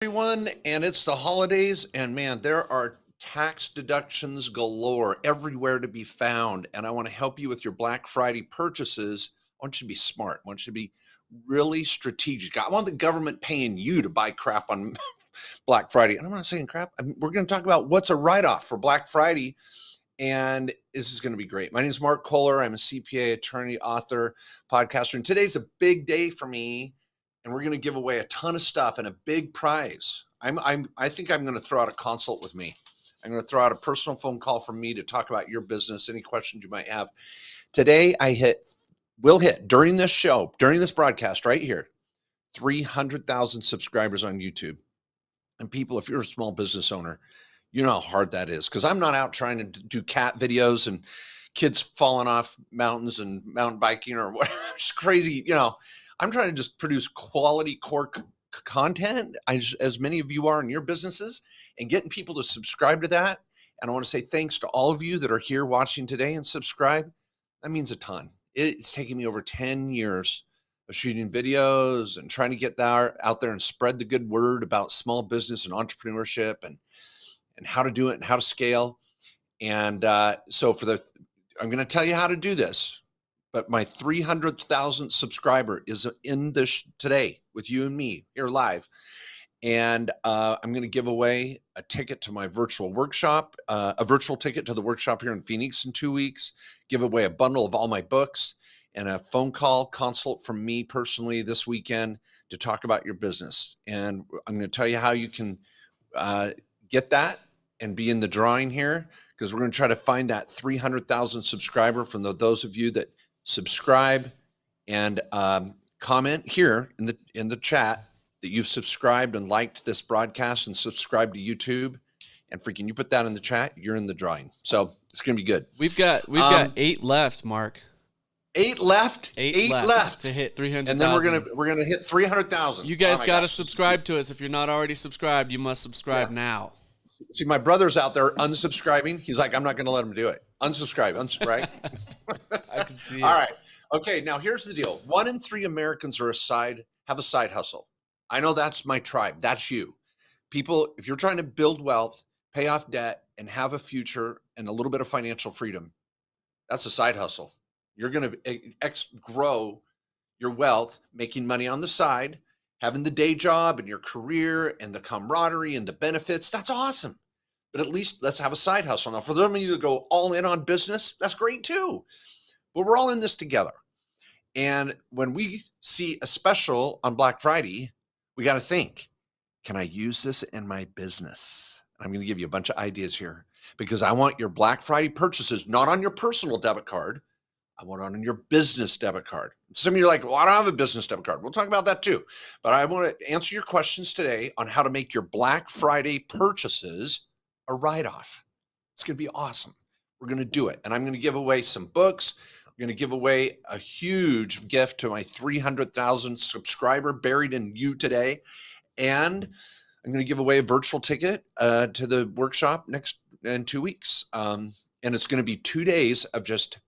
Everyone, and it's the holidays, and man, there are tax deductions galore everywhere to be found. And I want to help you with your Black Friday purchases. I want you to be smart. I want you to be really strategic. I want the government paying you to buy crap on Black Friday. And I'm not saying crap. We're going to talk about what's a write-off for Black Friday, and this is going to be great. My name is Mark Kohler. I'm a CPA, attorney, author, podcaster, and today's a big day for me. And we're going to give away a ton of stuff and a big prize. I think I'm going to throw out a consult with me. I'm going to throw out a personal phone call from me to talk about your business, any questions you might have. Today, will hit during this show, during this broadcast right here, 300,000 subscribers on YouTube. And people, if you're a small business owner, you know how hard that is, because I'm not out trying to do cat videos and kids falling off mountains and mountain biking or whatever. It's crazy, I'm trying to just produce quality core content, as many of you are in your businesses, and getting people to subscribe to that. And I want to say thanks to all of you that are here watching today and subscribe. That means a ton. It's taken me over 10 years of shooting videos and trying to get that out there and spread the good word about small business and entrepreneurship and how to do it and how to scale. And so I'm going to tell you how to do this. But my 300,000 subscriber is in this today with you and me here live. And I'm going to give away a ticket to my virtual workshop, a virtual ticket to the workshop here in Phoenix in 2 weeks, give away a bundle of all my books, and a phone call consult from me personally this weekend to talk about your business. And I'm going to tell you how you can get that and be in the drawing here, because we're going to try to find that 300,000 subscriber from those of you that subscribe and comment here in the chat that you've subscribed and liked this broadcast and subscribed to YouTube. And freaking, you put that in the chat, you're in the drawing. So it's going to be good. We've got 8 left, Mark. 8 left. 8 left to hit 300,000. And then we're gonna hit 300,000. You guys got to subscribe to us. If you're not already subscribed, you must subscribe now. See, my brother's out there unsubscribing. He's like, I'm not going to let him do it. Unsubscribe, right? I can see it. All right. Okay, now here's the deal. 1 in 3 Americans have a side hustle. I know that's my tribe. That's you. People, if you're trying to build wealth, pay off debt, and have a future and a little bit of financial freedom, that's a side hustle. You're going to grow your wealth, making money on the side, having the day job and your career and the camaraderie and the benefits. That's awesome. But at least let's have a side hustle. Now, for those of you that go all in on business, that's great too. But we're all in this together. And when we see a special on Black Friday, we got to think, can I use this in my business? I'm going to give you a bunch of ideas here, because I want your Black Friday purchases not on your personal debit card. I want it on your business debit card. Some of you are like, well, I don't have a business debit card. We'll talk about that too. But I want to answer your questions today on how to make your Black Friday purchases a write-off. It's going to be awesome. We're going to do it. And I'm going to give away some books. We're going to give away a huge gift to my 300,000 subscriber buried in you today. And I'm going to give away a virtual ticket to the workshop in 2 weeks. And it's going to be 2 days of just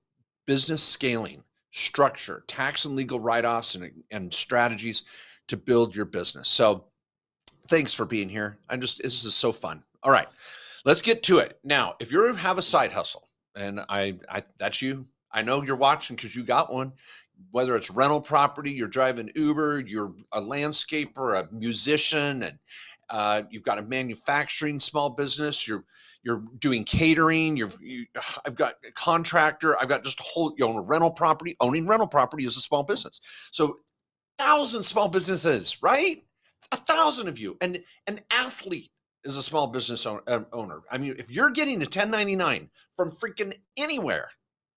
business scaling, structure, tax and legal write-offs, and strategies to build your business. So thanks for being here. This is so fun. All right, let's get to it. Now, if you have a side hustle, and that's you, I know you're watching because you got one, whether it's rental property, you're driving Uber, you're a landscaper, a musician, and you've got a manufacturing small business, you're doing catering, I've got a contractor, I've got just a whole, you own a rental property. Owning rental property is a small business. So 1,000 small businesses, right? 1,000 of you. And an athlete is a small business owner. I mean, if you're getting a 1099 from freaking anywhere,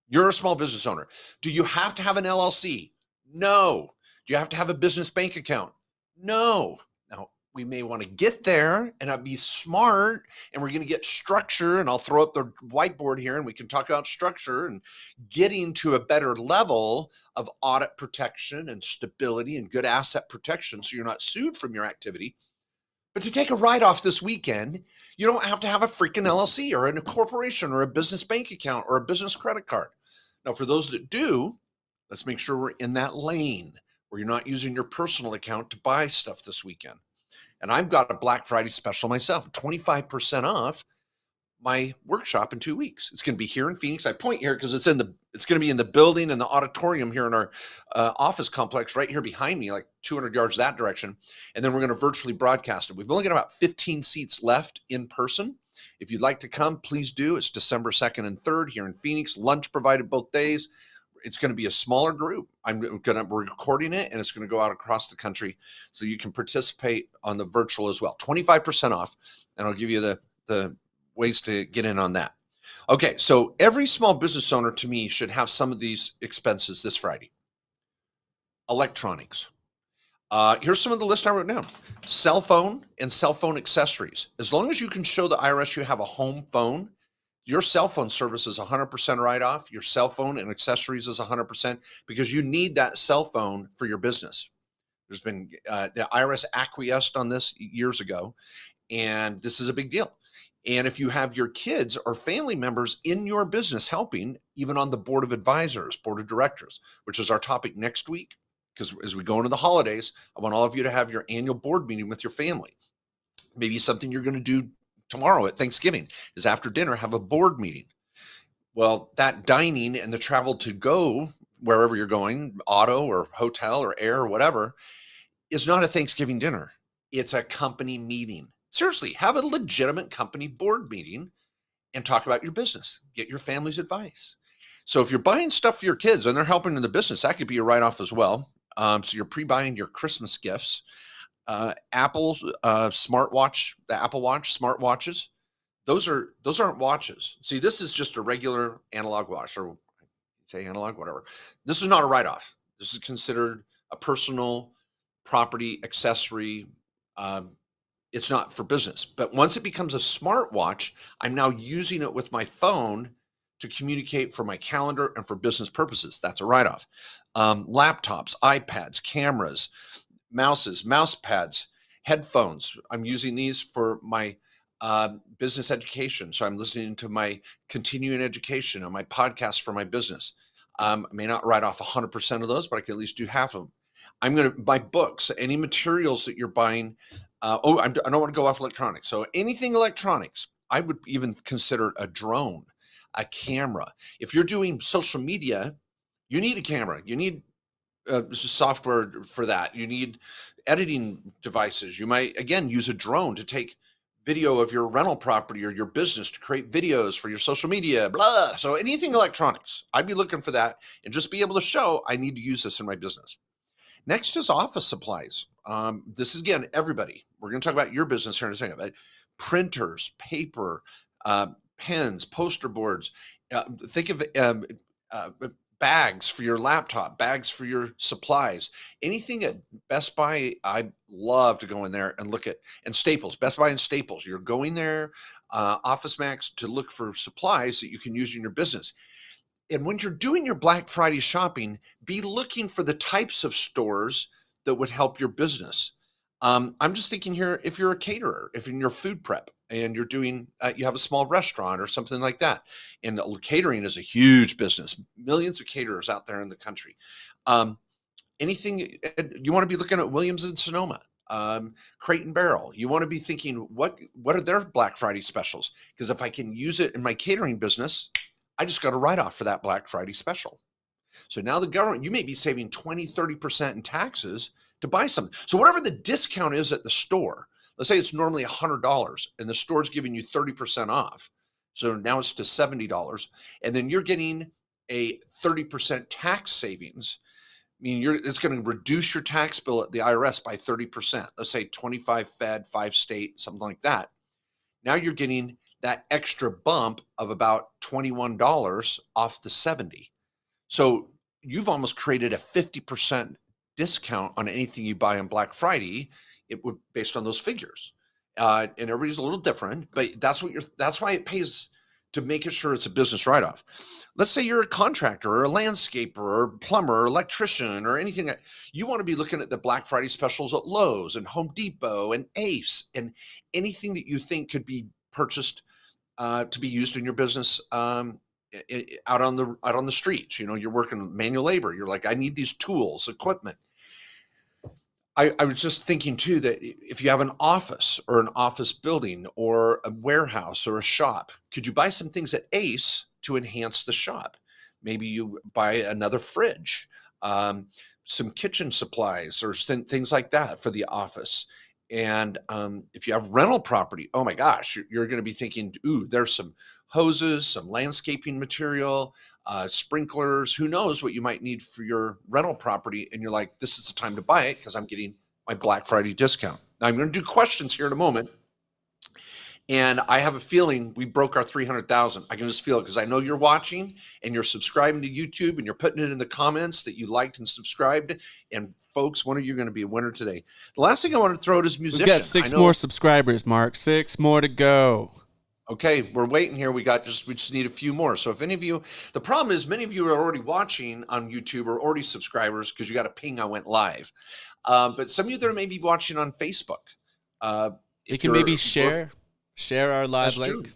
you're a small business owner. Do you have to have an LLC? No. Do you have to have a business bank account? No. Now, we may want to get there and be smart, and we're going to get structure, and I'll throw up the whiteboard here and we can talk about structure and getting to a better level of audit protection and stability and good asset protection so you're not sued from your activity. But to take a write-off this weekend, you don't have to have a freaking LLC or a corporation or a business bank account or a business credit card. Now, for those that do, let's make sure we're in that lane where you're not using your personal account to buy stuff this weekend. And I've got a Black Friday special myself, 25% off my workshop in 2 weeks. It's going to be here in Phoenix. I point here because it's going to be in the building and the auditorium here in our office complex right here behind me, like 200 yards that direction. And then we're going to virtually broadcast it. We've only got about 15 seats left in person. If you'd like to come, please do. It's December 2nd and 3rd here in Phoenix. Lunch provided both days. It's going to be a smaller group. We're recording it, and it's going to go out across the country, so you can participate on the virtual as well. 25% off, and I'll give you the ways to get in on that. Okay, so every small business owner to me should have some of these expenses this Friday. Electronics. Here's some of the list I wrote down. Cell phone and cell phone accessories. As long as you can show the IRS you have a home phone, your cell phone service is 100% write-off. Your cell phone and accessories is 100% because you need that cell phone for your business. There's been the IRS acquiesced on this years ago, and this is a big deal. And if you have your kids or family members in your business helping, even on the board of advisors, board of directors, which is our topic next week, because as we go into the holidays, I want all of you to have your annual board meeting with your family. Maybe something you're going to do tomorrow at Thanksgiving is after dinner, have a board meeting. Well, that dining and the travel to go wherever you're going, auto or hotel or air or whatever, is not a Thanksgiving dinner. It's a company meeting. Seriously, have a legitimate company board meeting and talk about your business. Get your family's advice. So if you're buying stuff for your kids and they're helping in the business, that could be a write-off as well. So you're pre-buying your Christmas gifts. Apple smartwatch, the Apple Watch smartwatches, those aren't watches. See, this is just a regular analog watch, or say analog, whatever. This is not a write-off. This is considered a personal property accessory. It's not for business. But once it becomes a smartwatch, I'm now using it with my phone to communicate for my calendar and for business purposes. That's a write-off. Laptops, iPads, cameras, mouses, mouse pads, headphones. I'm using these for my business education. So I'm listening to my continuing education on my podcast for my business. I may not write off 100% of those, but I can at least do half of them. I'm going to buy books, any materials that you're buying. I don't want to go off electronics. So anything electronics, I would even consider a drone, a camera. If you're doing social media, you need a camera. You need software for that. You need editing devices. You might, again, use a drone to take video of your rental property or your business to create videos for your social media, blah. So anything electronics, I'd be looking for that and just be able to show I need to use this in my business. Next is office supplies. This is, again, everybody. We're going to talk about your business here in a second, but printers, paper, pens, poster boards. Think of bags for your laptop, bags for your supplies, anything at Best Buy. I love to go in there and look at, and Staples, Best Buy and Staples. You're going there, Office Max, to look for supplies that you can use in your business. And when you're doing your Black Friday shopping, be looking for the types of stores that would help your business. I'm just thinking here, if you're a caterer, if in your food prep and you're doing, you have a small restaurant or something like that. And catering is a huge business, millions of caterers out there in the country. Anything you want to be looking at, Williams and Sonoma, Crate and Barrel. You want to be thinking, what are their Black Friday specials? Because if I can use it in my catering business, I just got a write-off for that Black Friday special. So now the government, you may be saving 20, 30% in taxes to buy something. So whatever the discount is at the store, let's say it's normally $100 and the store's giving you 30% off. So now it's to $70. And then you're getting a 30% tax savings. I mean, it's going to reduce your tax bill at the IRS by 30%. Let's say 25 Fed, 5 state, something like that. Now you're getting that extra bump of about $21 off the 70. So you've almost created a 50% discount on anything you buy on Black Friday. It would, based on those figures. And everybody's a little different, but that's why it pays to make sure it's a business write-off. Let's say you're a contractor or a landscaper or plumber or electrician or anything. You want to be looking at the Black Friday specials at Lowe's and Home Depot and Ace and anything that you think could be purchased to be used in your business out on the streets. You know, you're working manual labor. You're like, I need these tools, equipment. I was just thinking too that if you have an office or an office building or a warehouse or a shop, could you buy some things at Ace to enhance the shop? Maybe you buy another fridge, um, some kitchen supplies, or things like that for the office. And if you have rental property, oh my gosh, you're going to be thinking, ooh, there's some hoses, some landscaping material, sprinklers, who knows what you might need for your rental property. And you're like, this is the time to buy it because I'm getting my Black Friday discount. Now I'm going to do questions here in a moment. And I have a feeling we broke our 300,000. I can just feel it because I know you're watching and you're subscribing to YouTube and you're putting it in the comments that you liked and subscribed. And folks, one of you are going to be a winner today. The last thing I want to throw out is musician. We've got 6 more subscribers, Mark. 6 more to go. Okay, we're waiting here. We just need a few more. So if any of you, the problem is many of you are already watching on YouTube or already subscribers because you got a ping I went live. But some of you that are maybe watching on Facebook. You can maybe share our live link. True.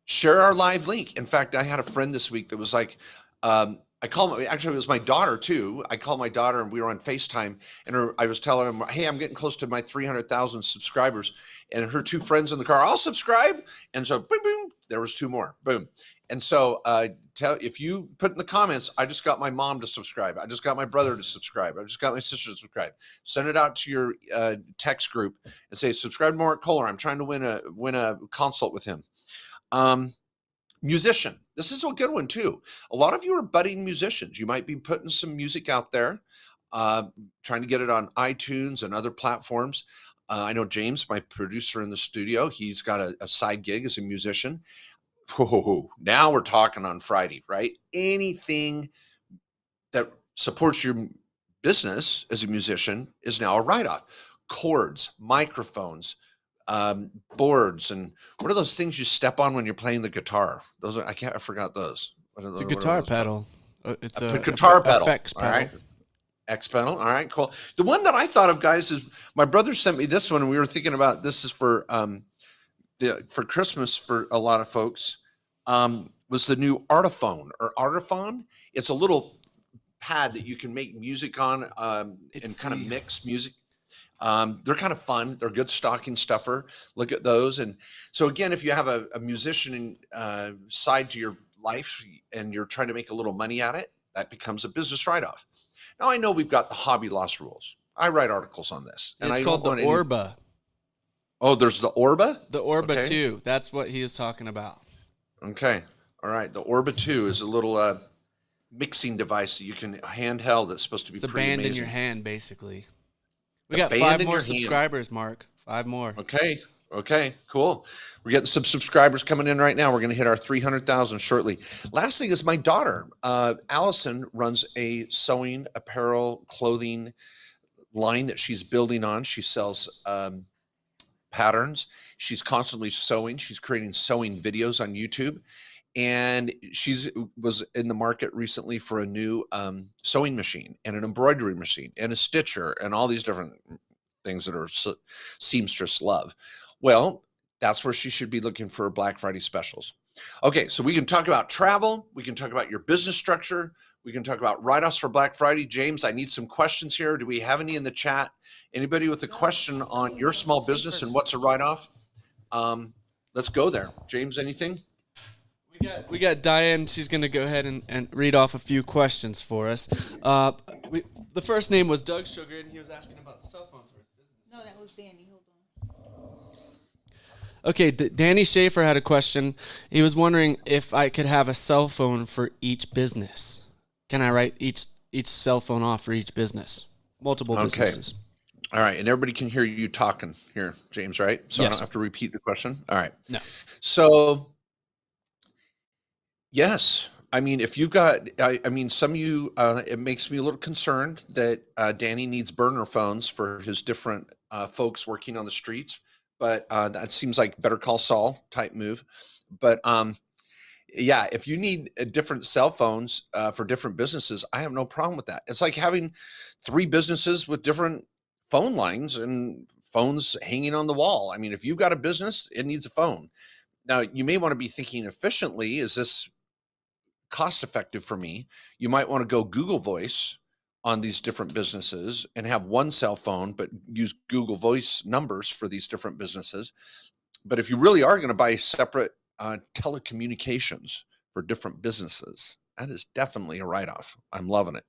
Share our live link. In fact, I had a friend this week that was like, actually, it was my daughter too. I called my daughter and we were on FaceTime and I was telling her, hey, I'm getting close to my 300,000 subscribers. And her 2 friends in the car, I'll subscribe. And so boom, boom, there was 2 more, boom. And so if you put in the comments, I just got my mom to subscribe. I just got my brother to subscribe. I just got my sister to subscribe. Send it out to your text group and say, subscribe to Mark Kohler. I'm trying to win a consult with him. Musician. This is a good one too. A lot of you are budding musicians. You might be putting some music out there, trying to get it on iTunes and other platforms. I know James, my producer in the studio, he's got a side gig as a musician. Whoa, now we're talking on Friday, right? Anything that supports your business as a musician is now a write-off. Chords, microphones, boards, and what are those things you step on when you're playing the guitar? Those are, I forgot those. It's a guitar pedal. It's a guitar pedal. Effects pedal. All right. X pedal. All right, cool. The one that I thought of, guys, is my brother sent me this one, and we were thinking about this is for Christmas for a lot of folks. Was the new Artiphone or Artiphone? It's a little pad that you can make music on and kind of mix music. They're kind of fun. They're good stocking stuffer. Look at those. And so again, if you have a musician side to your life and you're trying to make a little money at it, that becomes a business write-off. Now I know we've got the hobby loss rules. I write articles on this. And it's called the Orba. Oh, there's the Orba? The Orba 2. That's what he is talking about. Okay. All right. The Orba 2 is a little mixing device that you can handheld that's supposed to be pretty amazing. It's a band in your hand, basically. We got 5 more subscribers, Mark. 5 more. Okay, cool. We're getting some subscribers coming in right now. We're going to hit our 300,000 shortly. Last thing is my daughter, Allison, runs a sewing, apparel, clothing line that she's building on. She sells patterns. She's constantly sewing. She's creating sewing videos on YouTube. And was in the market recently for a new sewing machine and an embroidery machine and a stitcher and all these different things that are seamstress love. Well, that's where she should be looking for Black Friday specials. Okay, so we can talk about travel. We can talk about your business structure. We can talk about write-offs for Black Friday. James, I need some questions here. Do we have any in the chat? Anybody with a question on your small business and what's a write-off? Let's go there. James, anything? We got Diane. She's going to go ahead and read off a few questions for us. The first name was Doug Sugar, and he was asking about the cell phones for his business. No, that was Danny. Hold on. Okay, Danny Schaefer had a question. He was wondering if I could have a cell phone for each business. Can I write each cell phone off for each business? Multiple businesses. All right, and everybody can hear you talking here, James, right? So yes. I don't have to repeat the question? All right. No. So, yes. I mean, if you've got, some of you, it makes me a little concerned that Danny needs burner phones for his different folks working on the streets. But that seems like Better Call Saul type move. But yeah, if you need different cell phones for different businesses, I have no problem with that. It's like having 3 businesses with different phone lines and phones hanging on the wall. I mean, if you've got a business, it needs a phone. Now, you may want to be thinking efficiently. Is this cost effective for me? You might want to go Google Voice on these different businesses and have one cell phone, but use Google Voice numbers for these different businesses. But if you really are going to buy separate telecommunications for different businesses, that is definitely a write-off. I'm loving it.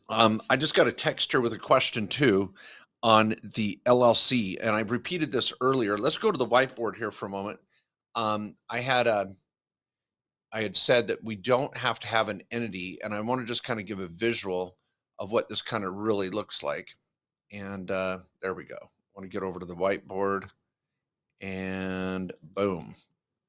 I just got a text here with a question too on the LLC, and I repeated this earlier. Let's go to the whiteboard here for a moment. I had said that we don't have to have an entity, and I want to just kind of give a visual of what this kind of really looks like. And there we go. I want to get over to the whiteboard, and boom.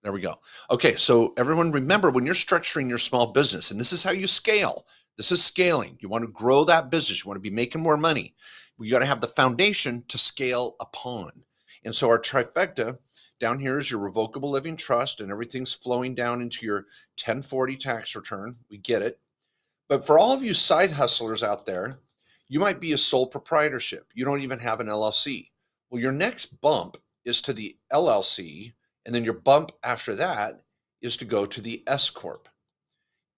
There we go. Okay, so everyone remember, when you're structuring your small business, and this is how you scale. This is scaling. You want to grow that business. You want to be making more money. We got to have the foundation to scale upon. And so our trifecta down here is your revocable living trust, and everything's flowing down into your 1040 tax return. We get it. But for all of you side hustlers out there, you might be a sole proprietorship. You don't even have an LLC. Well, your next bump is to the LLC, and then your bump after that is to go to the S Corp.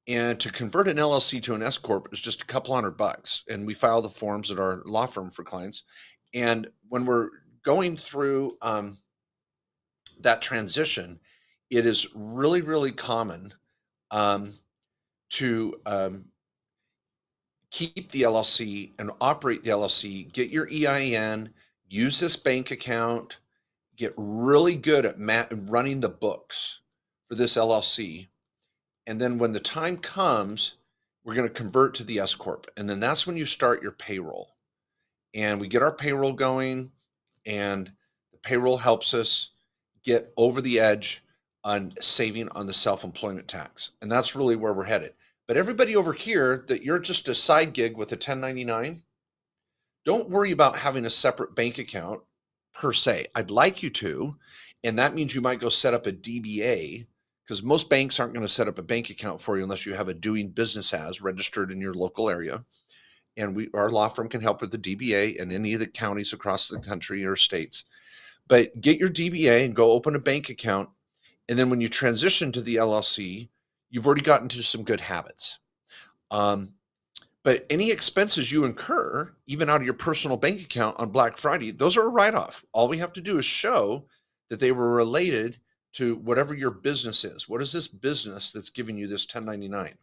And to convert an LLC to an S Corp is just a couple $100. And we file the forms at our law firm for clients. And when we're going through that transition, it is really, really common to keep the LLC and operate the LLC, get your EIN, use this bank account, get really good at running the books for this LLC. And then when the time comes, we're going to convert to the S Corp. And then that's when you start your payroll. And we get our payroll going, and the payroll helps us get over the edge on saving on the self-employment tax. And that's really where we're headed. But everybody over here, that you're just a side gig with a 1099, don't worry about having a separate bank account per se. I'd like you to, and that means you might go set up a DBA, because most banks aren't going to set up a bank account for you unless you have a doing business as registered in your local area. And our law firm can help with the DBA in any of the counties across the country or states. But get your DBA and go open a bank account. And then when you transition to the LLC, you've already gotten to some good habits. But any expenses you incur, even out of your personal bank account on Black Friday, those are a write-off. All we have to do is show that they were related to whatever your business is. What is this business that's giving you this 1099?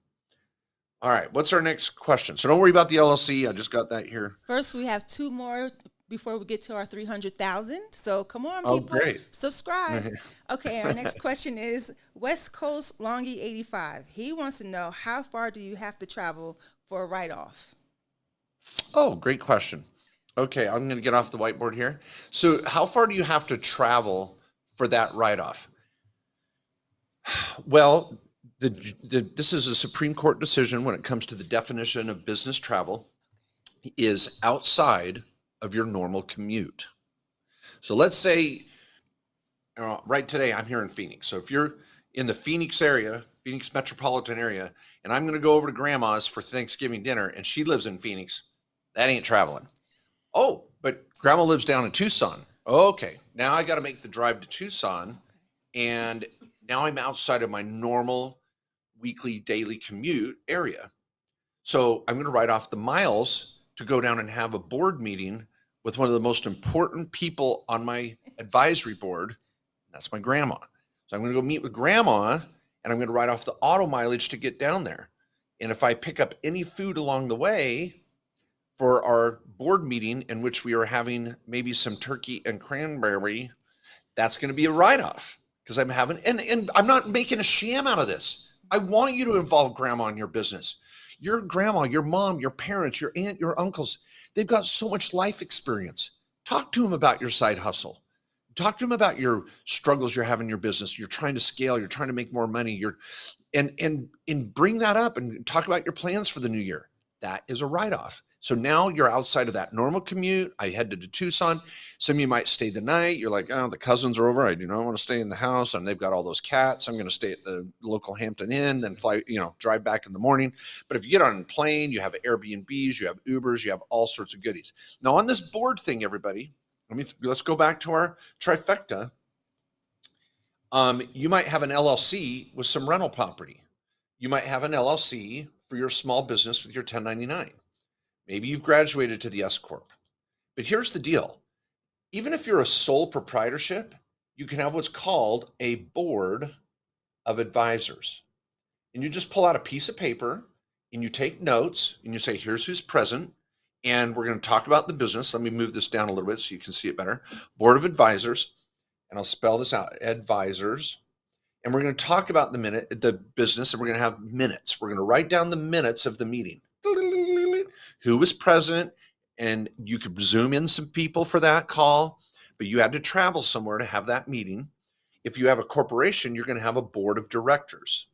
All right, what's our next question? So don't worry about the LLC. I just got that here. First, we have two more before we get to our 300,000. So come on, Oh, people, great. subscribe. Okay, our next question is West Coast Longy 85. He wants to know, how far do you have to travel for a write-off? Oh, great question. Okay, I'm going to get off the whiteboard here. So how far do you have to travel for that write-off? Well, this is a Supreme Court decision when it comes to the definition of business travel, is outside of your normal commute. So let's say, right today, I'm here in Phoenix. So if you're in the Phoenix area, Phoenix metropolitan area, and I'm going to go over to grandma's for Thanksgiving dinner, and she lives in Phoenix, that ain't traveling. Oh, but grandma lives down in Tucson. Okay, now I got to make the drive to Tucson, and now I'm outside of my normal weekly, daily commute area. So I'm going to write off the miles to go down and have a board meeting with one of the most important people on my advisory board. That's my grandma. So I'm going to go meet with grandma, and I'm going to write off the auto mileage to get down there. And if I pick up any food along the way for our board meeting, in which we are having maybe some turkey and cranberry, that's going to be a write-off, because I'm having, and I'm not making a sham out of this. I want you to involve grandma in your business. Your grandma, your mom, your parents, your aunt, your uncles, they've got so much life experience. Talk to them about your side hustle. Talk to them about your struggles you're having in your business. You're trying to scale. You're trying to make more money. And bring that up and talk about your plans for the new year. That is a write-off. So now you're outside of that normal commute. I headed to Tucson. Some of you might stay the night. You're like, oh, the cousins are over. I do not want to stay in the house, and they've got all those cats. I'm going to stay at the local Hampton Inn, then fly, drive back in the morning. But if you get on a plane, you have Airbnbs, you have Ubers, you have all sorts of goodies. Now on this board thing, everybody, let's go back to our trifecta. You might have an LLC with some rental property. You might have an LLC for your small business with your 1099. Maybe you've graduated to the S Corp. But here's the deal. Even if you're a sole proprietorship, you can have what's called a board of advisors. And you just pull out a piece of paper and you take notes and you say, here's who's present. And we're going to talk about the business. Let me move this down a little bit so you can see it better. Board of advisors. And I'll spell this out, advisors. And we're going to talk about the business, and we're going to have minutes. We're going to write down the minutes of the meeting. Who was present, and you could zoom in some people for that call, but you had to travel somewhere to have that meeting. If you have a corporation, you're going to have a board of directors.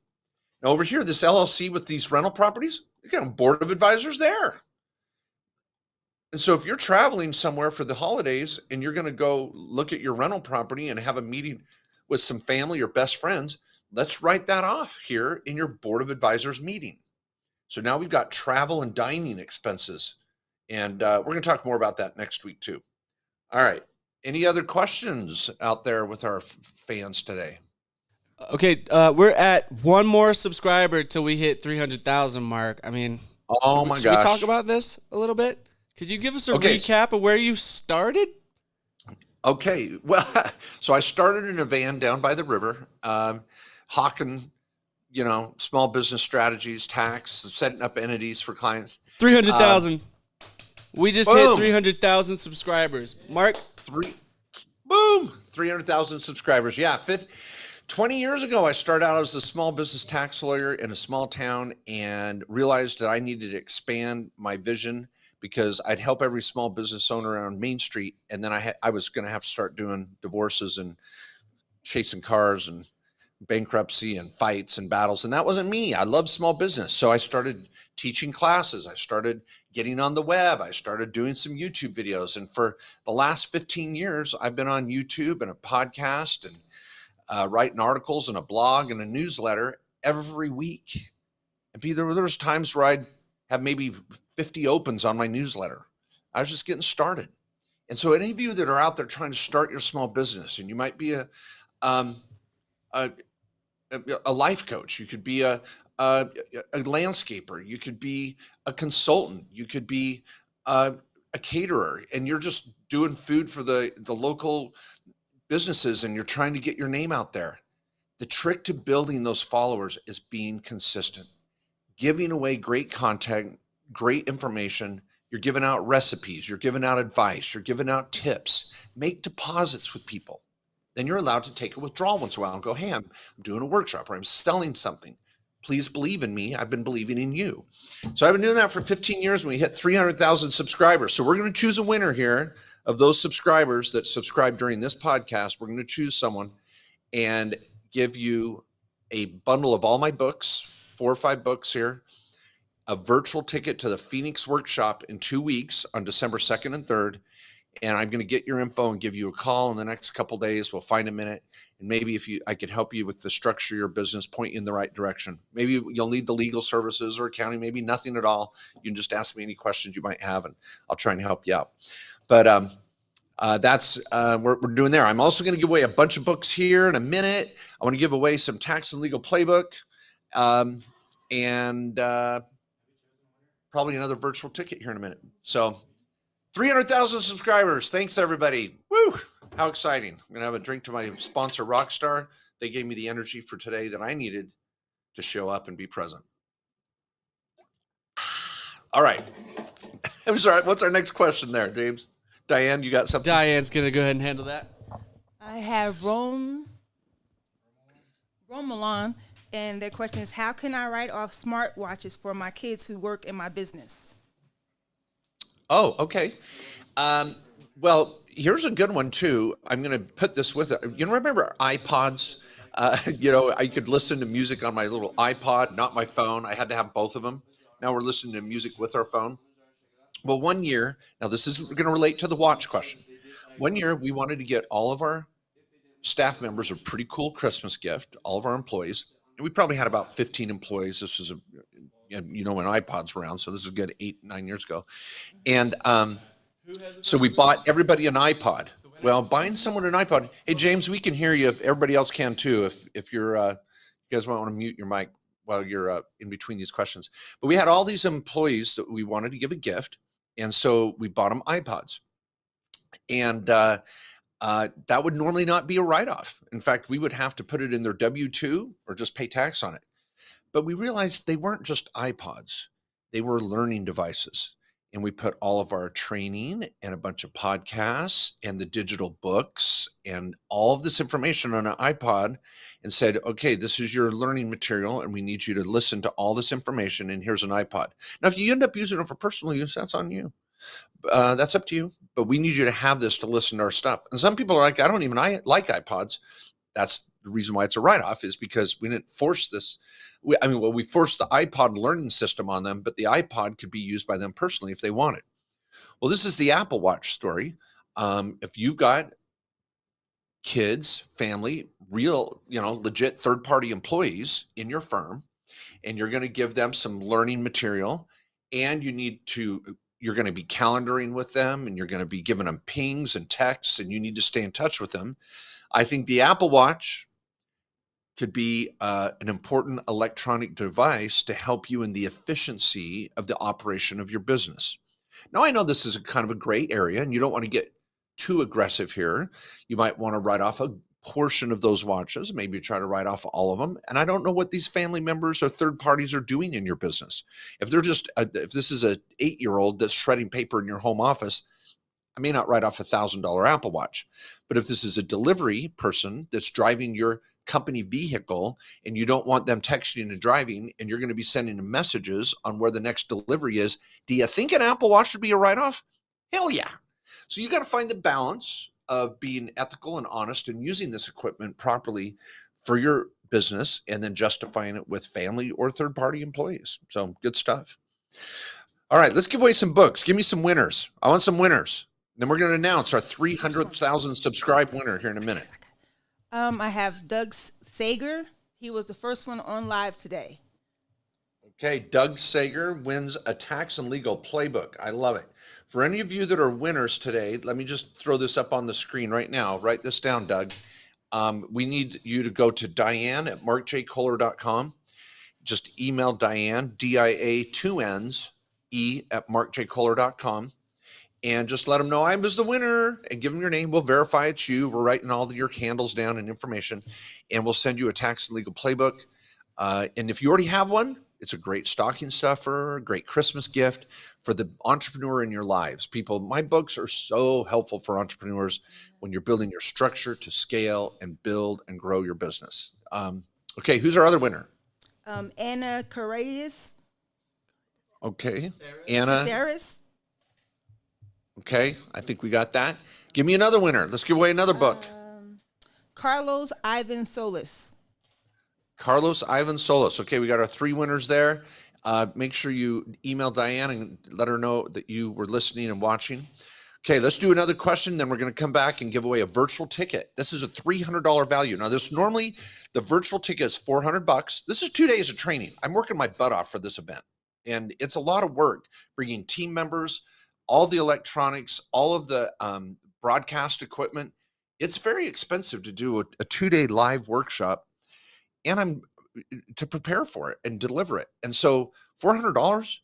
Now over here, this LLC with these rental properties, you got a board of advisors there. And so if you're traveling somewhere for the holidays and you're going to go look at your rental property and have a meeting with some family or best friends, let's write that off here in your board of advisors meeting. So now we've got travel and dining expenses. And we're going to talk more about that next week too. All right. Any other questions out there with our fans today? Okay, we're at one more subscriber till we hit 300,000 mark. I mean, my gosh. gosh. Should we talk about this a little bit? Could you give us a recap of where you started? Okay. Well, so I started in a van down by the river, hawking, small business strategies, tax, setting up entities for clients. 300,000. We just hit 300,000 subscribers. Mark? 300,000 subscribers. Yeah. 20 years ago, I started out as a small business tax lawyer in a small town and realized that I needed to expand my vision because I'd help every small business owner around Main Street. And then I was going to have to start doing divorces and chasing cars and bankruptcy and fights and battles. And that wasn't me. I love small business. So I started teaching classes. I started getting on the web. I started doing some YouTube videos. And for the last 15 years, I've been on YouTube and a podcast and writing articles and a blog and a newsletter every week. And there was times where I'd have maybe 50 opens on my newsletter. I was just getting started. And so any of you that are out there trying to start your small business, and you might be a life coach, you could be a landscaper, you could be a consultant, you could be a caterer, and you're just doing food for the local businesses and you're trying to get your name out there. The trick to building those followers is being consistent, giving away great content, great information. You're giving out recipes, you're giving out advice, you're giving out tips. Make deposits with people. Then you're allowed to take a withdrawal once in a while and go, hey, I'm doing a workshop or I'm selling something. Please believe in me. I've been believing in you. So I've been doing that for 15 years and we hit 300,000 subscribers. So we're going to choose a winner here of those subscribers that subscribe during this podcast. We're going to choose someone and give you a bundle of all my books, 4 or 5 books here, a virtual ticket to the Phoenix workshop in 2 weeks on December 2nd and 3rd. And I'm going to get your info and give you a call in the next couple of days. We'll find a minute. And maybe I could help you with the structure of your business, point you in the right direction. Maybe you'll need the legal services or accounting, maybe nothing at all. You can just ask me any questions you might have and I'll try and help you out. But that's we're doing there. I'm also going to give away a bunch of books here in a minute. I want to give away some tax and legal playbook and probably another virtual ticket here in a minute. So 300,000 subscribers. Thanks, everybody. Woo! How exciting. I'm going to have a drink to my sponsor, Rockstar. They gave me the energy for today that I needed to show up and be present. All right. I'm sorry. What's our next question there, James? Diane, you got something? Diane's going to go ahead and handle that. I have Rome Milan, and their question is, how can I write off smartwatches for my kids who work in my business? Oh, okay. Well, here's a good one too. I'm going to put this with it. Remember iPods? I could listen to music on my little iPod, not my phone. I had to have both of them. Now we're listening to music with our phone. Well, one year, now this is going to relate to the watch question. One year, we wanted to get all of our staff members a pretty cool Christmas gift, all of our employees. And we probably had about 15 employees. This was when iPods were around. So this is good 8-9 years ago. And so we bought everybody an iPod. Well, buying someone an iPod. Hey, James, we can hear you if everybody else can too. If you're, you guys might want to mute your mic while you're in between these questions. But we had all these employees that we wanted to give a gift. And so we bought them iPods. And that would normally not be a write-off. In fact, we would have to put it in their W-2 or just pay tax on it. But we realized they weren't just iPods. They were learning devices. And we put all of our training and a bunch of podcasts and the digital books and all of this information on an iPod and said, okay, this is your learning material and we need you to listen to all this information, and here's an iPod. Now, if you end up using it for personal use, that's on you. That's up to you. But we need you to have this to listen to our stuff. And some people are like, I don't even like iPods. That's the reason why it's a write-off, is because we didn't force this. We forced the iPod learning system on them, but the iPod could be used by them personally if they wanted. Well, this is the Apple Watch story. If you've got kids, family, real, legit third-party employees in your firm, and you're going to give them some learning material, and you're going to be calendaring with them, and you're going to be giving them pings and texts, and you need to stay in touch with them. I think the Apple Watch could be an important electronic device to help you in the efficiency of the operation of your business. Now, I know this is a kind of a gray area, and you don't want to get too aggressive here. You might want to write off a portion of those watches, maybe try to write off all of them. And I don't know what these family members or third parties are doing in your business. If they're if this is a 8-year-old that's shredding paper in your home office, I may not write off $1,000 Apple Watch. But if this is a delivery person that's driving your company vehicle and you don't want them texting and driving, and you're going to be sending them messages on where the next delivery is, do you think an Apple Watch should be a write-off? Hell yeah. So you got to find the balance of being ethical and honest and using this equipment properly for your business, and then justifying it with family or third-party employees. So good stuff. All right, let's give away some books. Give me some winners. I want some winners. Then we're going to announce our 300,000 subscribe winner here in a minute. I have Doug Sager. He was the first one on live today. Okay, Doug Sager wins a tax and legal playbook. I love it. For any of you that are winners today, let me just throw this up on the screen right now. Write this down, Doug. We need you to go to Diane@markjkohler.com. Just email Diane, DIA 2 N's, @markjkohler.com. And just let them know I was the winner, and give them your name. We'll verify it's you. We're writing all your handles down and information, and we'll send you a tax and legal playbook. And if you already have one, it's a great stocking stuffer, a great Christmas gift for the entrepreneur in your lives. People, my books are so helpful for entrepreneurs when you're building your structure to scale and build and grow your business. Okay, who's our other winner? Anna Correas. Okay, Anna. Saris. Okay, I think we got that. Give me another winner. Let's give away another book. Carlos Ivan Solis. Carlos Ivan Solis. Okay, we got our 3 winners there. Make sure you email Diane and let her know that you were listening and watching. Okay, let's do another question. Then we're going to come back and give away a virtual ticket. This is a $300 value. Now, normally the virtual ticket is $400. This is 2 days of training. I'm working my butt off for this event, and it's a lot of work bringing team members, all the electronics, all of the broadcast equipment. It's very expensive to do a 2-day live workshop, and I'm to prepare for it and deliver it. And so $400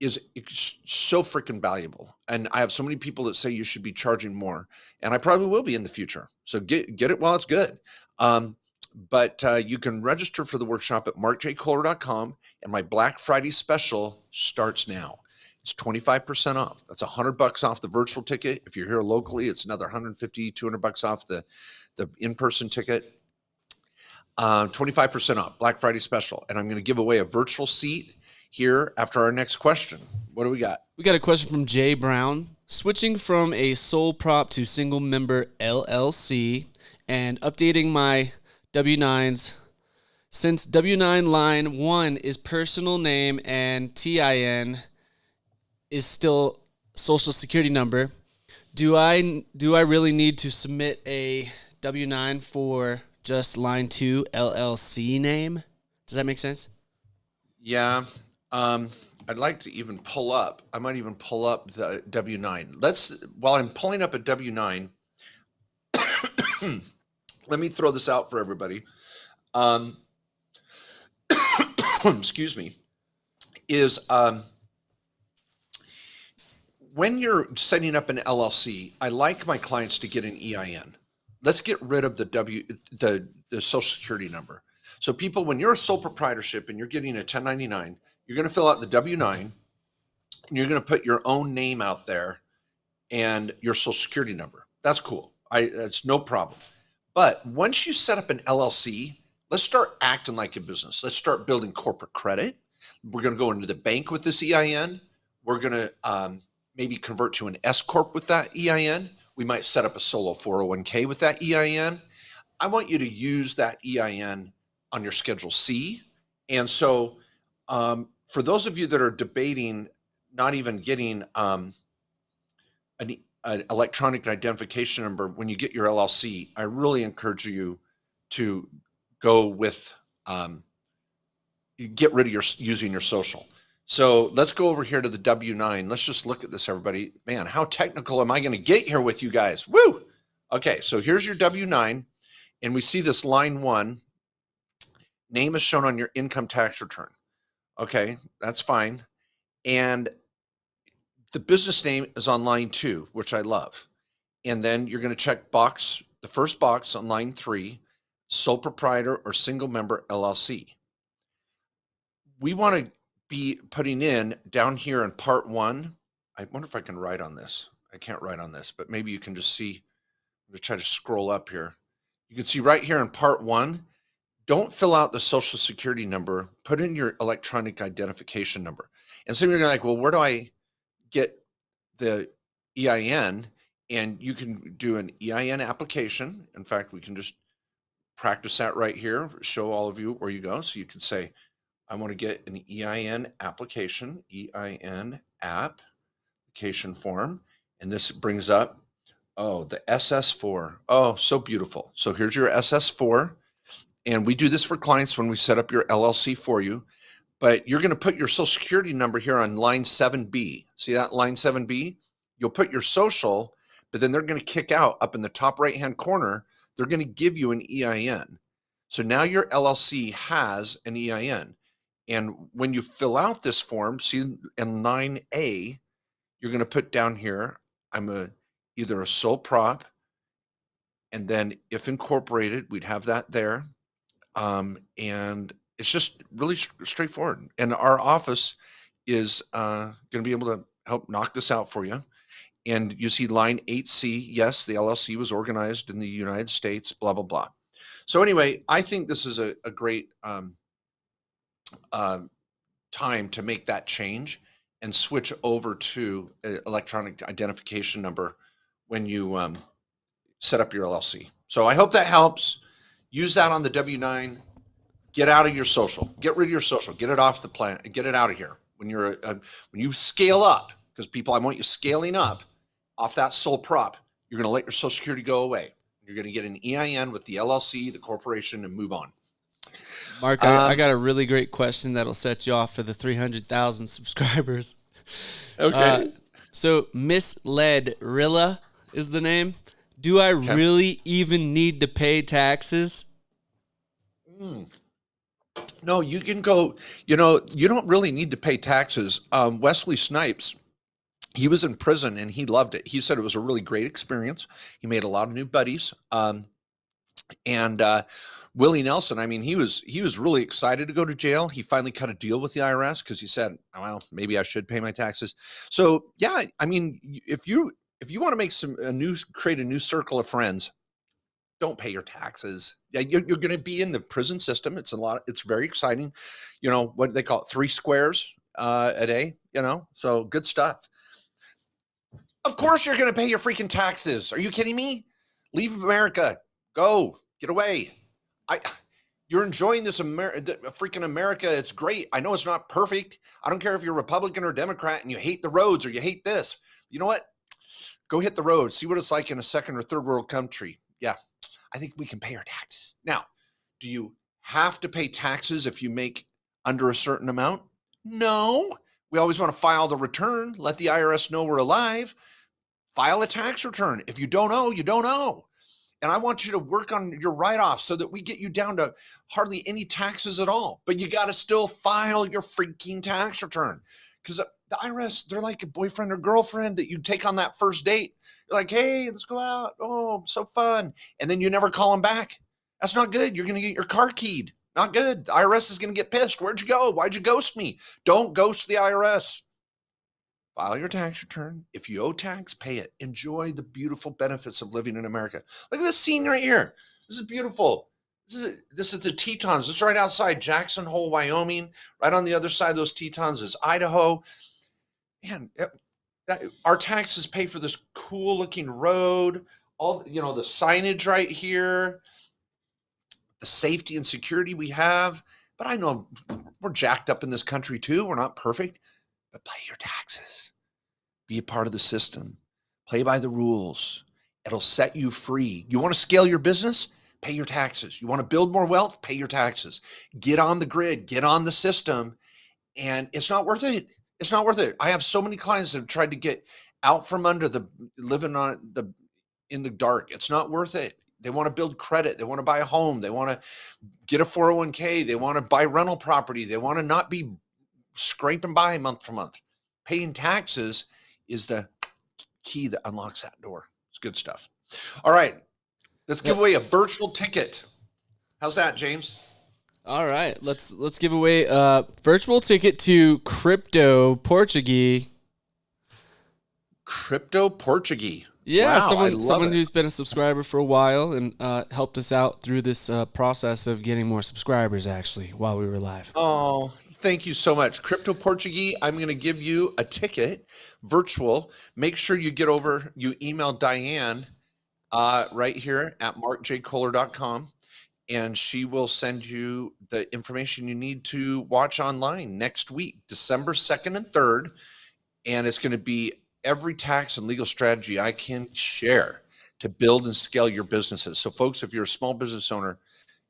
is so freaking valuable. And I have so many people that say you should be charging more, and I probably will be in the future. So get it while it's good. But you can register for the workshop at markjkohler.com, and my Black Friday special starts now. It's 25% off. That's $100 off the virtual ticket. If you're here locally, it's another $150, $200 off the in-person ticket. 25% off, Black Friday special. And I'm going to give away a virtual seat here after our next question. What do we got? We got a question from Jay Brown. Switching from a sole prop to single member LLC and updating my W-9s. Since W-9 line 1 is personal name and TIN is still social security number, do I really need to submit a W-9 for just line 2 LLC name? Does that make sense? Yeah. I'd like to even pull up. I might even pull up the W-9. While I'm pulling up a W-9, let me throw this out for everybody. Excuse me. when you're setting up an LLC, I like my clients to get an EIN. Let's get rid of the social security number. So people, when you're a sole proprietorship and you're getting a 1099, you're going to fill out the W-9 and you're going to put your own name out there and your social security number. That's cool. That's no problem. But once you set up an LLC, let's start acting like a business. Let's start building corporate credit. We're going to go into the bank with this EIN. We're going to maybe convert to an S Corp with that EIN. We might set up a solo 401k with that EIN. I want you to use that EIN on your Schedule C. And so for those of you that are debating not even getting an electronic identification number when you get your LLC, I really encourage you to go with, get rid of using your social. So let's go over here to the W-9. Let's just look at this, everybody. Man, how technical am I going to get here with you guys? Woo! Okay, so here's your W-9, and we see this line 1. Name is shown on your income tax return. Okay, that's fine. And the business name is on line 2, which I love. And then you're going to check the first box on line 3, sole proprietor or single member LLC. We want to be putting in down here in part 1. I wonder if I can write on this. I can't write on this, but maybe you can just see. I'm going to try to scroll up here. You can see right here in part 1, don't fill out the social security number, put in your electronic identification number. And some of you are like, well, where do I get the EIN? And you can do an EIN application. In fact, we can just practice that right here, show all of you where you go. So you can say, I want to get an EIN application, EIN application form. And this brings up, oh, the SS4. Oh, so beautiful. So here's your SS4. And we do this for clients when we set up your LLC for you. But you're going to put your social security number here on line 7B. See that line 7B? You'll put your social, but then they're going to kick out up in the top right-hand corner. They're going to give you an EIN. So now your LLC has an EIN. And when you fill out this form, see in line A, you're going to put down here, I'm either a sole prop, and then if incorporated, we'd have that there. And it's just really straightforward. And our office is going to be able to help knock this out for you. And you see line 8C, yes, the LLC was organized in the United States, blah, blah, blah. So anyway, I think this is a great time to make that change and switch over to an electronic identification number when you set up your LLC. So I hope that helps. Use that on the W-9. Get out of your social. Get rid of your social. Get it off the plan. Get it out of here. When you're when you scale up, because people, I want you scaling up off that sole prop. You're going to let your Social Security go away. You're going to get an EIN with the LLC, the corporation, and move on. Mark, I got a really great question that'll set you off for the 300,000 subscribers. Okay. So Misled Rilla is the name. Do I really even need to pay taxes? No, you can go, you don't really need to pay taxes. Wesley Snipes, he was in prison and he loved it. He said it was a really great experience. He made a lot of new buddies. And Willie Nelson, I mean, he was really excited to go to jail. He finally cut a deal with the IRS because he said, well, maybe I should pay my taxes. So yeah, I mean, if you want to make create a new circle of friends, don't pay your taxes. Yeah, you're going to be in the prison system. It's very exciting. What they call it, 3 squares a day, so good stuff. Of course you're going to pay your freaking taxes. Are you kidding me? Leave America. Go. Get away. You're enjoying this freaking America. It's great. I know it's not perfect. I don't care if you're Republican or Democrat and you hate the roads or you hate this. You know what? Go hit the road. See what it's like in a second or third world country. Yeah. I think we can pay our taxes. Now, do you have to pay taxes if you make under a certain amount? No. We always want to file the return, let the IRS know we're alive. File a tax return. If you don't owe, you don't owe. And I want you to work on your write-offs so that we get you down to hardly any taxes at all. But you got to still file your freaking tax return. Because The IRS, they're like a boyfriend or girlfriend that you take on that first date. You're like, hey, let's go out. Oh, so fun. And then you never call them back. That's not good. You're going to get your car keyed. Not good. The IRS is going to get pissed. Where'd you go? Why'd you ghost me? Don't ghost the IRS. File your tax return. If you owe tax, pay it. Enjoy the beautiful benefits of living in America. Look at this scene right here. This is beautiful. This is the Tetons. This is right outside Jackson Hole, Wyoming. Right on the other side of those Tetons is Idaho. Man, our taxes pay for this cool looking road. All the signage right here, the safety and security we have. But I know we're jacked up in this country too. We're not perfect. But pay your taxes. Be a part of the system. Play by the rules. It'll set you free. You want to scale your business? Pay your taxes. You want to build more wealth? Pay your taxes. Get on the grid. Get on the system. And it's not worth it. It's not worth it. I have so many clients that have tried to get out from under living in the dark. It's not worth it. They want to build credit. They want to buy a home. They want to get a 401k. They want to buy rental property. They want to not be scraping by month to month. Paying taxes is the key that unlocks that door. It's good stuff. All right. Let's give away a virtual ticket. How's that, James? All right. Let's give away a virtual ticket to Crypto Portuguese. Crypto Portuguese. Yeah, wow, someone who's been a subscriber for a while and helped us out through this process of getting more subscribers, actually, while we were live. Oh, thank you so much. Crypto Portuguese, I'm going to give you a ticket, virtual. Make sure you email Diane right here at markjkohler.com, and she will send you the information you need to watch online next week, December 2nd and 3rd, and it's going to be every tax and legal strategy I can share to build and scale your businesses. So folks, if you're a small business owner,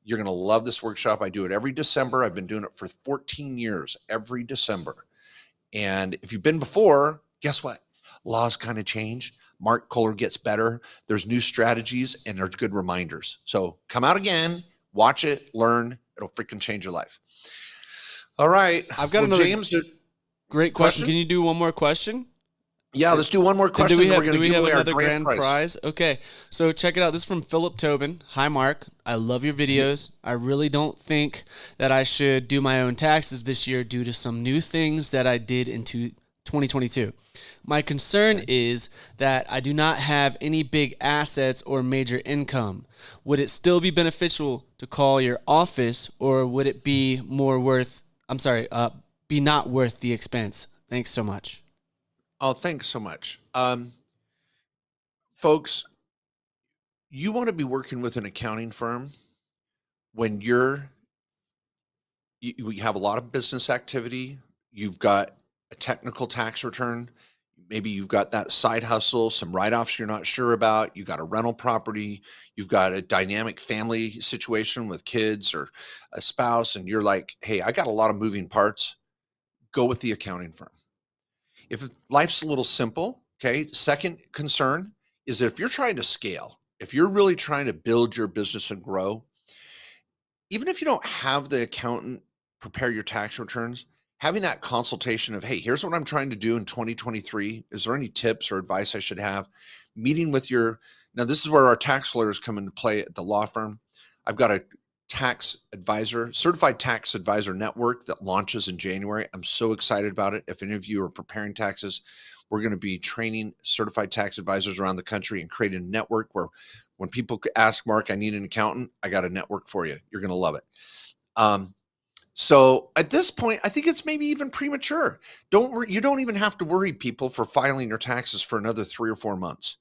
you're going to love this workshop. I do it every December. I've been doing it for 14 years, every December. And if you've been before, guess what? Laws kind of change. Mark Kohler gets better. There's new strategies and there's good reminders. So come out again, watch it, learn. It'll freaking change your life. All right. I've got another James, great question. Can you do one more question? Yeah, let's do one more question. Do we have another grand prize? Okay, so check it out. This is from Philip Tobin. Hi, Mark. I love your videos. I really don't think that I should do my own taxes this year due to some new things that I did into 2022. My concern is that I do not have any big assets or major income. Would it still be beneficial to call your office, or would it be be not worth the expense? Thanks so much. Oh, thanks so much. Folks, you want to be working with an accounting firm when you have a lot of business activity, you've got a technical tax return, maybe you've got that side hustle, some write-offs you're not sure about, you've got a rental property, you've got a dynamic family situation with kids or a spouse, and you're like, hey, I got a lot of moving parts. Go with the accounting firm. If life's a little simple, okay, second concern is that if you're trying to scale, if you're really trying to build your business and grow, even if you don't have the accountant prepare your tax returns, having that consultation of, hey, here's what I'm trying to do in 2023. Is there any tips or advice I should have? Meeting with now this is where our tax lawyers come into play at the law firm. I've got a certified tax advisor network that launches in January. I'm so excited about it. If any of you are preparing taxes, we're going to be training certified tax advisors around the country and creating a network where when people ask, Mark, I need an accountant, I got a network for you. You're going to love it. So at this point, I think it's maybe even premature. You don't even have to worry, people, for filing your taxes for another 3 or 4 months.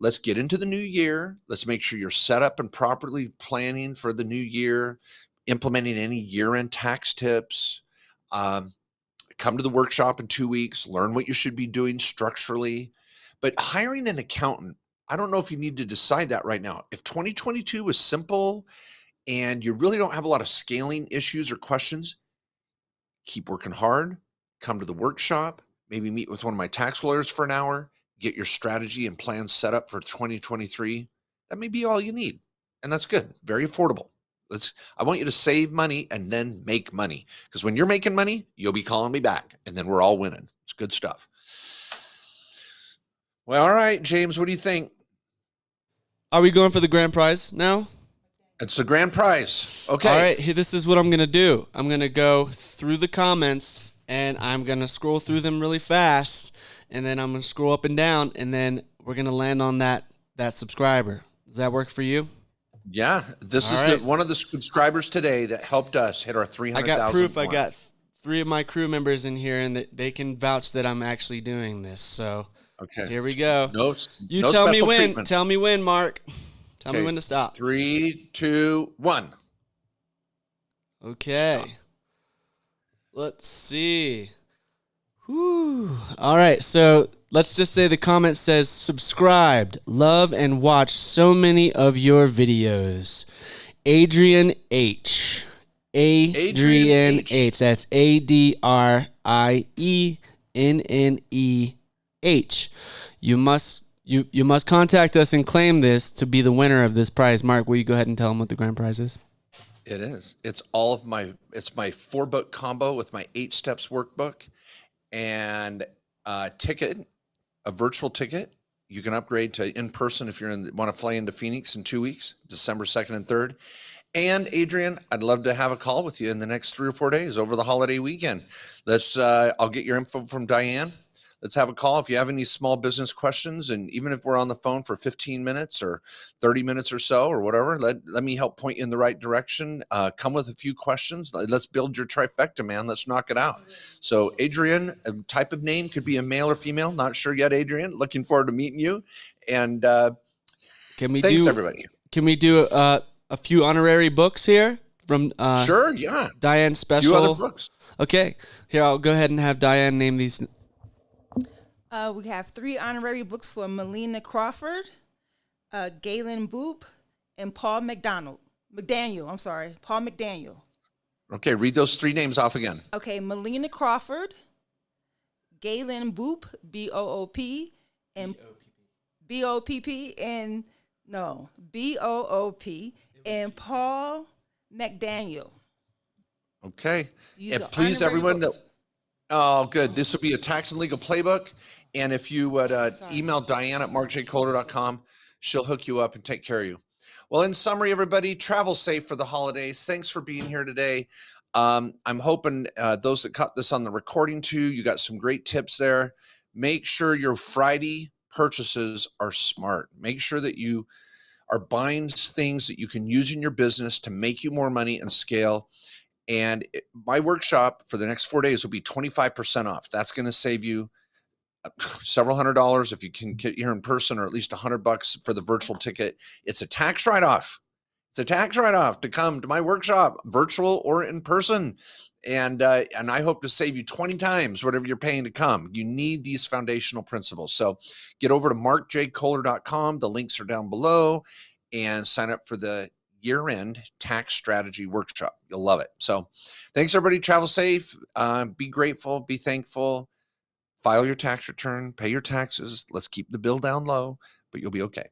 Let's get into the new year. Let's make sure you're set up and properly planning for the new year, implementing any year-end tax tips. Come to the workshop in 2 weeks, learn what you should be doing structurally. But hiring an accountant, I don't know if you need to decide that right now. If 2022 was simple and you really don't have a lot of scaling issues or questions, keep working hard, come to the workshop, maybe meet with one of my tax lawyers for an hour, get your strategy and plan set up for 2023. That may be all you need. And that's good. Very affordable. I want you to save money and then make money. Because when you're making money, you'll be calling me back and then we're all winning. It's good. Good stuff. Well, all right, James, what do you think? Are we going for the grand prize now? It's the grand prize. Okay. All right, this is what I'm going to do. I'm going to go through the comments, and I'm going to scroll through them really fast, and then I'm going to scroll up and down, and then we're going to land on that subscriber. Does that work for you? Yeah, this All is right. one of the subscribers today that helped us hit our 300,000. I got proof. I mark. got 3 of my crew members in here, and they can vouch that I'm actually doing this. So Okay. here we go. No, You no tell me special when. treatment. Tell me when, Mark. Tell me Okay. when to stop. 3, 2, 1. Okay. Stop. Let's see. Whew. All right. So let's just say the comment says subscribed, love, and watch so many of your videos. Adrian H. Adrian H. That's ADRIENNEH. You must contact us and claim this to be the winner of this prize. Mark, will you go ahead and tell them what the grand prize is? It is. It's my 4-book combo with my 8 steps workbook and a virtual ticket. You can upgrade to in person if you want to fly into Phoenix in 2 weeks, December 2nd and 3rd. And Adrian, I'd love to have a call with you in the next 3 or 4 days over the holiday weekend. I'll get your info from Diane. Let's have a call if you have any small business questions. And even if we're on the phone for 15 minutes or 30 minutes or so or whatever, let me help point you in the right direction. Come with a few questions. Let's build your trifecta, man. Let's knock it out. So Adrian, a type of name could be a male or female. Not sure yet, Adrian. Looking forward to meeting you. And thanks, everybody. Can we do a few honorary books here from Sure, yeah. Diane A Special? few other books. Okay, here I'll go ahead and have Diane name these. We have 3 honorary books for Melina Crawford, Galen Boop, and Paul McDaniel. Paul McDaniel. Okay, read those 3 names off again. Okay, Melina Crawford, Galen Boop, B-O-O-P, and B-O-P-P, and no, B-O-O-P, and Paul McDaniel. Okay. These And are please, honorary everyone, books. oh, good. This will be a tax and legal playbook. And if you would email Diane at markjcoulter.com, she'll hook you up and take care of you. Well, in summary, everybody, travel safe for the holidays. Thanks for being here today. I'm hoping those that caught this on the recording too, you got some great tips there. Make sure your Friday purchases are smart. Make sure that you are buying things that you can use in your business to make you more money and scale. And my workshop for the next 4 days will be 25% off. That's going to save you several $100s if you can get here in person, or at least $100 for the virtual ticket. It's a tax write-off. It's a tax write-off to come to my workshop, virtual or in person. And I hope to save you 20 times whatever you're paying to come. You need these foundational principles. So get over to markjcoulter.com. The links are down below, and sign up for the year-end tax strategy workshop. You'll love it. So thanks, everybody. Travel safe. Be grateful. Be thankful. File your tax return. Pay your taxes. Let's keep the bill down low, but you'll be okay.